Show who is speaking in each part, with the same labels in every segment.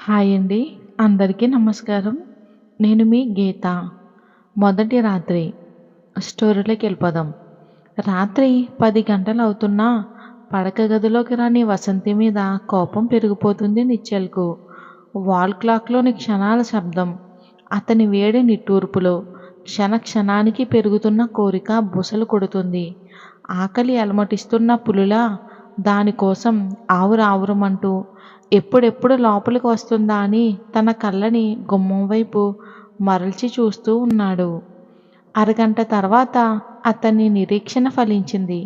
Speaker 1: Hi అండి. అందరికీ నమస్కారం. నేను మీ గీత. మొదటి రాత్రి స్టోరీలోకెళ్ళిపోదాం. రాత్రి 10 గంటలవుతున్నా పడక గదిలోకి రాని వసంతి మీద కోపం పెరిగిపోతుంది నిశ్చల్‌కు. వాల్ క్లాక్‌లోని క్షణాల శబ్దం, అతని వేడి నిట్టూర్పులో క్షణ క్షణానికి పెరుగుతున్న కోరిక బుసలు కొడుతుంది. ఆకలి అలమటిస్తున్న పులిలా దానికోసం ఆవురావురమంటూ ఎప్పుడెప్పుడు లోపలికి వస్తుందా అని తన కళ్ళని గుమ్మం వైపు మరల్చి చూస్తూ ఉన్నాడు. అరగంట తర్వాత అతని నిరీక్షణ ఫలించింది.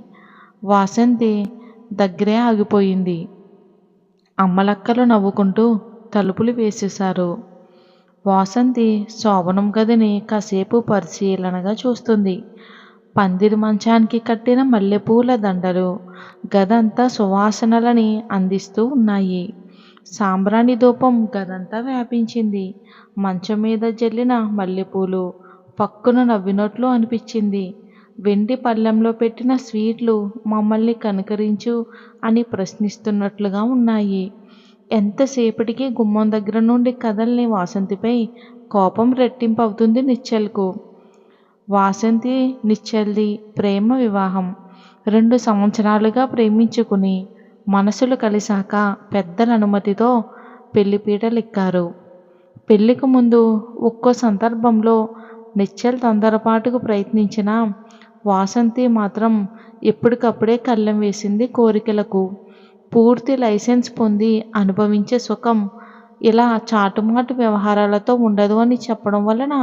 Speaker 1: వాసంతి దగ్గరే ఆగిపోయింది. అమ్మలక్కలు నవ్వుకుంటూ తలుపులు వేసేశారు. వాసంతి శోభనం గదిని కాసేపు పరిశీలనగా చూస్తుంది. పందిరి మంచానికి కట్టిన మల్లెపూల దండలు గదంతా సువాసనలని అందిస్తూ ఉన్నాయి. సాంబ్రాణి ధూపం గదంతా వ్యాపించింది. మంచం మీద జల్లిన మల్లెపూలు పక్కున నవ్వినట్లు అనిపించింది. వెండి పళ్ళెంలో పెట్టిన స్వీట్లు మమ్మల్ని కనికరించు అని ప్రశ్నిస్తున్నట్లుగా ఉన్నాయి. ఎంతసేపటికి గుమ్మం దగ్గర నుండి కదల్ని వాసంతిపై కోపం రెట్టింపు అవుతుంది నిశ్చల్‌కు. వాసంతి నిశ్చల్‌ది ప్రేమ వివాహం. 2 సంవత్సరాలుగా ప్రేమించుకుని మనసులు కలిశాక పెద్దల అనుమతితో పెళ్లిపీటలెక్కారు. పెళ్లికి ముందు ఒక్కో సందర్భంలో నిశ్చల్ తొందరపాటుకు ప్రయత్నించినా వాసంతి మాత్రం ఎప్పటికప్పుడే కళ్ళెం వేసింది కోరికలకు. పూర్తి లైసెన్స్ పొంది అనుభవించే సుఖం ఇలా చాటుమాటు వ్యవహారాలతో ఉండదు అని చెప్పడం వలన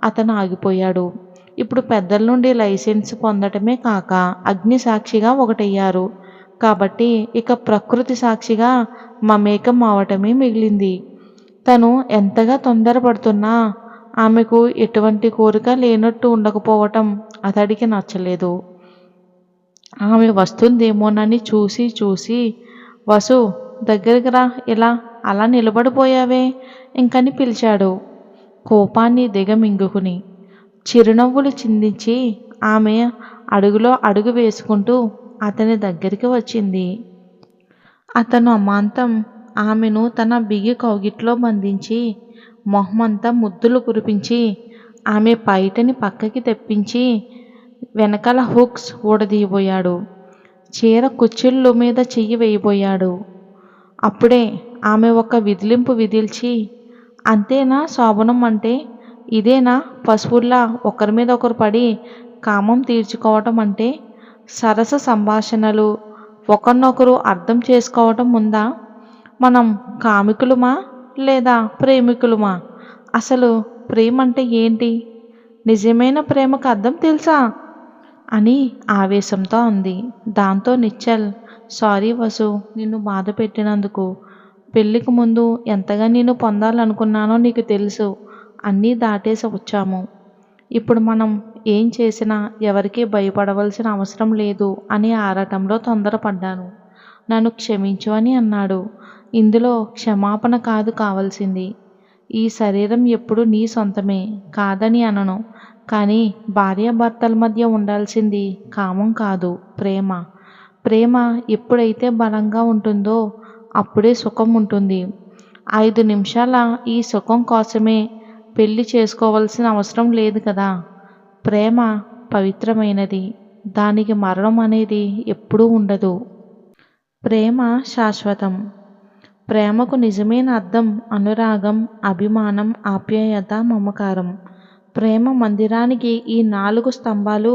Speaker 1: అతను ఆగిపోయాడు. ఇప్పుడు పెద్దల నుండి లైసెన్స్ పొందటమే కాక అగ్ని సాక్షిగా ఒకటయ్యారు కాబట్టి ఇక ప్రకృతి సాక్షిగా మమేకం అవటమే మిగిలింది. తను ఎంతగా తొందరపడుతున్నా ఆమెకు ఎటువంటి కోరిక లేనట్టు ఉండకపోవటం అతడికి నచ్చలేదు. ఆమె వస్తుందేమోనని చూసి చూసి వసు దగ్గరికి రా, ఇలా అలా నిలబడిపోయావే ఇంకని పిలిచాడు కోపాన్ని దిగమింగుకుని. చిరునవ్వులు చిందించి ఆమె అడుగులో అడుగు వేసుకుంటూ అతని దగ్గరికి వచ్చింది. అతను అమాంతం ఆమెను తన బిగి కౌగిట్లో బంధించి మొహమంతా ముద్దులు కురిపించి ఆమె పైటని పక్కకి తెప్పించి వెనకాల హుక్స్ ఊడదీయబోయాడు. చీర కుచ్చిళ్ళు మీద చెయ్యి వేయబోయాడు. అప్పుడే ఆమె ఒక విదిలింపు విదిల్చి, అంతేనా శోభనం అంటే? ఇదేనా పశువుల్లా ఒకరి మీద ఒకరు పడి కామం తీర్చుకోవటం అంటే? సరస సంభాషణలు, ఒకరినొకరు అర్థం చేసుకోవటం ఉందా? మనం కామికులమా లేదా ప్రేమికులమా? అసలు ప్రేమ అంటే ఏంటి? నిజమైన ప్రేమకు అర్థం తెలుసా అని ఆవేశంతో అంది. దాంతో నిశ్చల్, సారీ వసు, నిన్ను బాధ పెట్టినందుకు. పెళ్ళికి ముందు ఎంతగా నిన్ను పొందాలనుకున్నానో నీకు తెలుసు. అన్నీ దాటేసి వచ్చాము. ఇప్పుడు మనం ఏం చేసినా ఎవరికీ భయపడవలసిన అవసరం లేదు అని ఆరాటంలో తొందరపడ్డాను. నన్ను క్షమించు అని అన్నాడు. ఇందులో క్షమాపణ కాదు కావలసింది. ఈ శరీరం ఎప్పుడూ నీ సొంతమే, కాదని అనను. కానీ భార్యాభర్తల మధ్య ఉండాల్సింది కామం కాదు, ప్రేమ. ప్రేమ ఎప్పుడైతే బలంగా ఉంటుందో అప్పుడే సుఖం ఉంటుంది. 5 నిమిషాల ఈ సుఖం కోసమే పెళ్లి చేసుకోవలసిన అవసరం లేదు కదా. ప్రేమ పవిత్రమైనది. దానికి మరణం అనేది ఎప్పుడూ ఉండదు. ప్రేమ శాశ్వతం. ప్రేమకు నిజమైన అర్థం అనురాగం, అభిమానం, ఆప్యాయత, మమకారం. ప్రేమ మందిరానికి ఈ 4 స్తంభాలు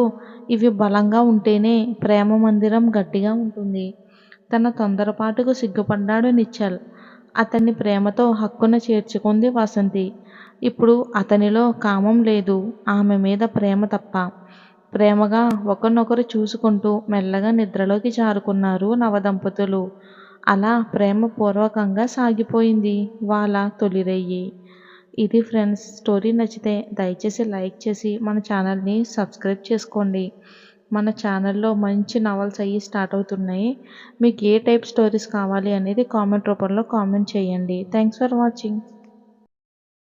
Speaker 1: ఇవి బలంగా ఉంటేనే ప్రేమ మందిరం గట్టిగా ఉంటుంది. తన తొందరపాటుకు సిగ్గుపడ్డాడు నిశ్చల్. అతన్ని ప్రేమతో హక్కున చేర్చుకుంది వసంతి. ఇప్పుడు అతనిలో కామం లేదు, ఆమె మీద ప్రేమ తప్ప. ప్రేమగా ఒకరినొకరు చూసుకుంటూ మెల్లగా నిద్రలోకి జారుకున్నారు నవదంపతులు. అలా ప్రేమపూర్వకంగా సాగిపోయింది వాళ్ళ తొలిరెయ్యి. ఇది ఫ్రెండ్స్, స్టోరీ నచ్చితే దయచేసి లైక్ చేసి మన ఛానల్ని సబ్స్క్రైబ్ చేసుకోండి. మన ఛానల్లో మంచి నవల్స్ అయ్యి స్టార్ట్ అవుతున్నాయి. మీకు ఏ టైప్ స్టోరీస్ కావాలి అనేది కామెంట్ రూపంలో కామెంట్ చేయండి. Thanks for watching.